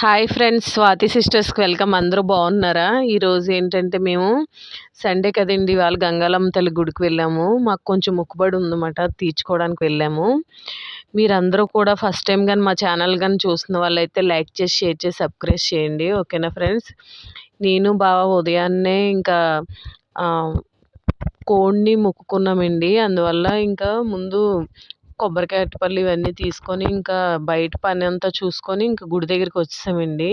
Hi friends, Swathi సిస్టర్స్కి welcome. అందరూ బాగున్నారా? ఈరోజు ఏంటంటే మేము సండే కదండి, ఇవాళ గంగాలమ్మ తల్లి గుడికి వెళ్ళాము. మాకు కొంచెం మొక్కుబడి ఉందన్నమాట, అది తీర్చుకోవడానికి వెళ్ళాము. మీరందరూ కూడా ఫస్ట్ టైం కానీ మా ఛానల్ కానీ చూస్తున్న వాళ్ళైతే లైక్ చేసి, షేర్ చేసి, సబ్స్క్రైబ్ చేయండి. ఓకేనా ఫ్రెండ్స్? నేను బావ ఉదయాన్నే ఇంకా కోడిని మొక్కుకున్నామండి. అందువల్ల ఇంకా ముందు కొబ్బరికాయ, అరటిపళ్ళు ఇవన్నీ తీసుకొని ఇంకా బయట పని అంతా చూసుకొని ఇంకా గుడి దగ్గరికి వచ్చేసామండి.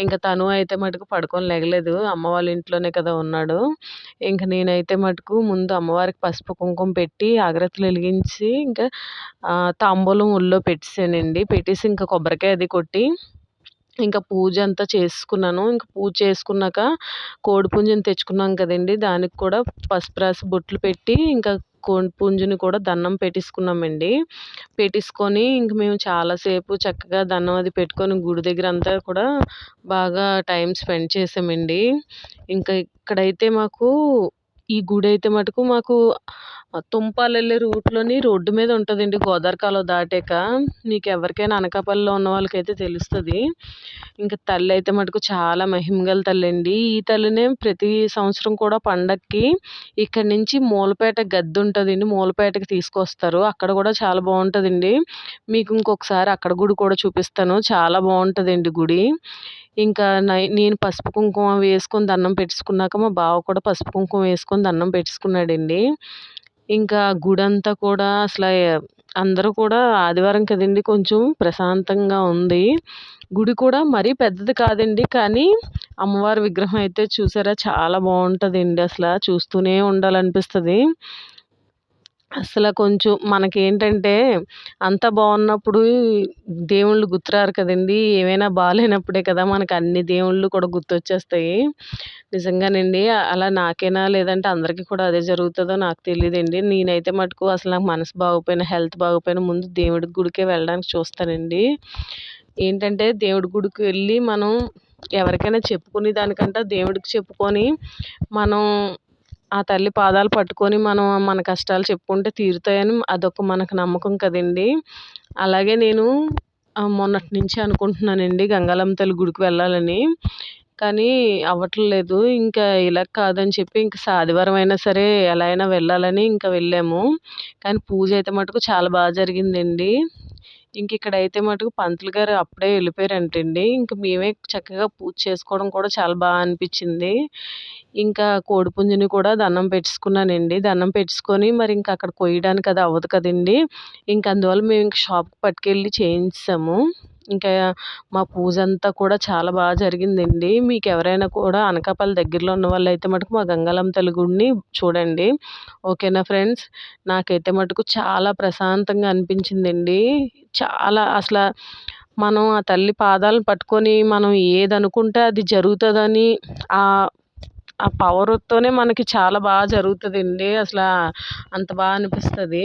ఇంకా తను అయితే మటుకు పడుకొని లెగలేదు, అమ్మ వాళ్ళ ఇంట్లోనే కదా ఉన్నాడు. ఇంకా నేనైతే మటుకు ముందు అమ్మవారికి పసుపు కుంకుమ పెట్టి అగరత్తులు వెలిగించి ఇంకా తాంబూలం ఒళ్ళో పెట్టేసానండి. పెట్టేసి ఇంకా కొబ్బరికాయ అది కొట్టి ఇంకా పూజ అంతా చేసుకున్నాను. ఇంకా పూజ చేసుకున్నాక కోడి పుంజుని తెచ్చుకున్నాం కదండి, దానికి కూడా పసుపు రాసి బొట్లు పెట్టి ఇంకా కోడి పుంజుని కూడా దండం పెట్టేసుకున్నామండి. పెట్టేసుకొని ఇంక మేము చాలాసేపు చక్కగా దండం అది పెట్టుకొని గుడి దగ్గర అంతా కూడా బాగా టైం స్పెండ్ చేసామండి. ఇంకా ఇక్కడైతే మాకు ఈ గుడి అయితే మటుకు మాకు తుంపాలు వెళ్ళే రూట్లోని రోడ్డు మీద ఉంటుందండి, గోదావరి కాలువ దాటాక. మీకు ఎవరికైనా అనకాపల్లిలో ఉన్న వాళ్ళకైతే తెలుస్తుంది. ఇంకా తల్లి అయితే మటుకు చాలా మహిమగల తల్లి అండి. ఈ తల్లినే ప్రతి సంవత్సరం కూడా పండక్కి ఇక్కడి నుంచి మూలపేట గద్ది ఉంటుందండి, మూలపేటకి తీసుకొస్తారు. అక్కడ కూడా చాలా బాగుంటుందండి. మీకు ఇంకొకసారి అక్కడ గుడి కూడా చూపిస్తాను, చాలా బాగుంటుందండి గుడి. ఇంకా నేను పసుపు కుంకుమ వేసుకొని దండం పెట్టేసుకున్నాక మా బావ కూడా పసుపు కుంకుమ వేసుకొని దండం పెట్టేసుకున్నాడండి. ఇంకా గుడంతా కూడా అసలు అందరూ కూడా ఆదివారం కదండి, కొంచెం ప్రశాంతంగా ఉంది. గుడి కూడా మరీ పెద్దది కాదండి, కానీ అమ్మవారి విగ్రహం అయితే చూసారా చాలా బాగుంటుందండి. అసలు చూస్తూనే ఉండాలనిపిస్తుంది. అసలు కొంచెం మనకేంటంటే అంతా బాగున్నప్పుడు దేవుళ్ళు గుర్తురారు కదండి, ఏమైనా బాగాలేనప్పుడే కదా మనకు అన్ని దేవుళ్ళు కూడా గుర్తొచ్చేస్తాయి. నిజంగానండి, అలా నాకేనా లేదంటే అందరికీ కూడా అదే జరుగుతుందో నాకు తెలియదండి. నేనైతే మటుకు అసలు నాకు మనసు బాగోపోయినా, హెల్త్ బాగోపోయినా ముందు దేవుడి గుడికే వెళ్ళడానికి చూస్తానండి. ఏంటంటే దేవుడి గుడికి వెళ్ళి మనం ఎవరికైనా చెప్పుకునే దానికంటే దేవుడికి చెప్పుకొని మనం ఆ తల్లి పాదాలు పట్టుకొని మనం మన కష్టాలు చెప్పుకుంటే తీరుతాయని అదొక మనకు నమ్మకం కదండి. అలాగే నేను మొన్నటి నుంచి అనుకుంటున్నానండి గంగాలమ్మ తల్లి గుడికి వెళ్ళాలని, కానీ అవ్వట్లేదు. ఇంకా ఇలా కాదని చెప్పి ఇంకా ఆదివారం అయినా సరే ఎలా అయినా వెళ్ళాలని ఇంకా వెళ్ళాము. కానీ పూజ అయితే మటుకు చాలా బాగా జరిగిందండి. ఇంక ఇక్కడైతే మటుకు పంతులు గారు అప్పుడే వెళ్ళిపోయారంటండి. ఇంక మేమే చక్కగా పూజ చేసుకోవడం కూడా చాలా బాగా అనిపించింది. ఇంకా కోడిపుంజుని కూడా దండం పెట్టేసుకున్నానండి. దండం పెట్టేసుకొని మరి ఇంకా అక్కడ కొయ్యడానికి అది అవ్వదు కదండి, ఇంక అందువల్ల మేము ఇంక షాప్కి పట్టుకెళ్ళి చేయించాము. ఇంకా మా పూజ అంతా కూడా చాలా బాగా జరిగిందండి. మీకు ఎవరైనా కూడా అనకాపల్లి దగ్గరలో ఉన్న వాళ్ళు అయితే మటుకు మా గంగాలమ్మ తల్లి గుడిని చూడండి. ఓకేనా ఫ్రెండ్స్? నాకైతే మటుకు చాలా ప్రశాంతంగా అనిపించిందండి. చాలా అసలు మనం ఆ తల్లి పాదాలను పట్టుకొని మనం ఏదనుకుంటే అది జరుగుతుందని ఆ ఆ పవర్తోనే మనకి చాలా బాగా జరుగుతుందండి. అసలు అంత బాగా అనిపిస్తుంది.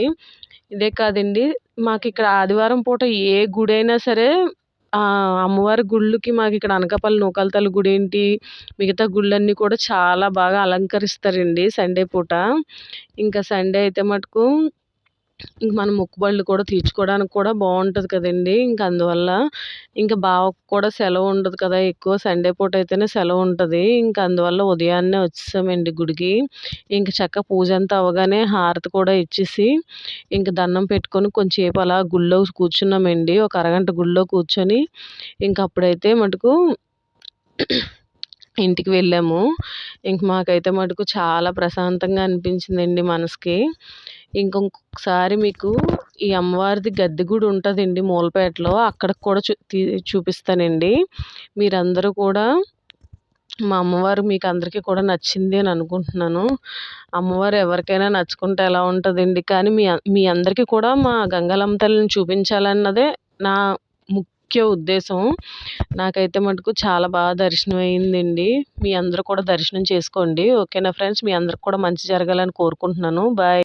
ఇదే కాదండి, మాకు ఇక్కడ ఆదివారం పూట ఏ గుడి అయినా సరే అమ్మవారి గుళ్ళకి మాకు ఇక్కడ అనకాపల్లి నూకాల తల్లి గుడి ఏంటి, మిగతా గుళ్ళన్నీ కూడా చాలా బాగా అలంకరిస్తారండి సండే పూట. ఇంకా సండే అయితే మటుకు ఇంక మన మొక్కుబడులు కూడా తీర్చుకోవడానికి కూడా బాగుంటుంది కదండి. ఇంక అందువల్ల ఇంకా బావకు కూడా సెలవు ఉండదు కదా, ఎక్కువ సండే పూట అయితేనే సెలవు ఉంటుంది. ఇంకా అందువల్ల ఉదయాన్నే వచ్చేసామండి గుడికి. ఇంక చక్కగా పూజ అంతా అవ్వగానే హారతి కూడా ఇచ్చేసి ఇంక దండం పెట్టుకొని కొంచెంసేపు అలా గుళ్ళో కూర్చున్నామండి. ఒక అరగంట గుళ్ళో కూర్చొని ఇంక అప్పుడైతే మటుకు ఇంటికి వెళ్ళాము. ఇంక మాకైతే మటుకు చాలా ప్రశాంతంగా అనిపించిందండి మనసుకి. ఇంకొకసారి మీకు ఈ అమ్మవారిది గద్దె గుడి ఉంటుందండి మూలపేటలో, అక్కడికి కూడా చూపిస్తానండి. మీరందరూ కూడా మా అమ్మవారు మీకు అందరికీ కూడా నచ్చింది అని అనుకుంటున్నాను. అమ్మవారు ఎవరికైనా నచ్చుకుంటే ఎలా ఉంటుందండి, కానీ మీ అందరికీ కూడా మా గంగాలమ్మ తల్లిని చూపించాలన్నదే నా ముఖ్య ఉద్దేశం. నాకైతే మటుకు చాలా బాగా దర్శనం అయిందండి. మీ అందరూ కూడా దర్శనం చేసుకోండి. ఓకేనా ఫ్రెండ్స్? మీ అందరికి కూడా మంచి జరగాలని కోరుకుంటున్నాను. బాయ్.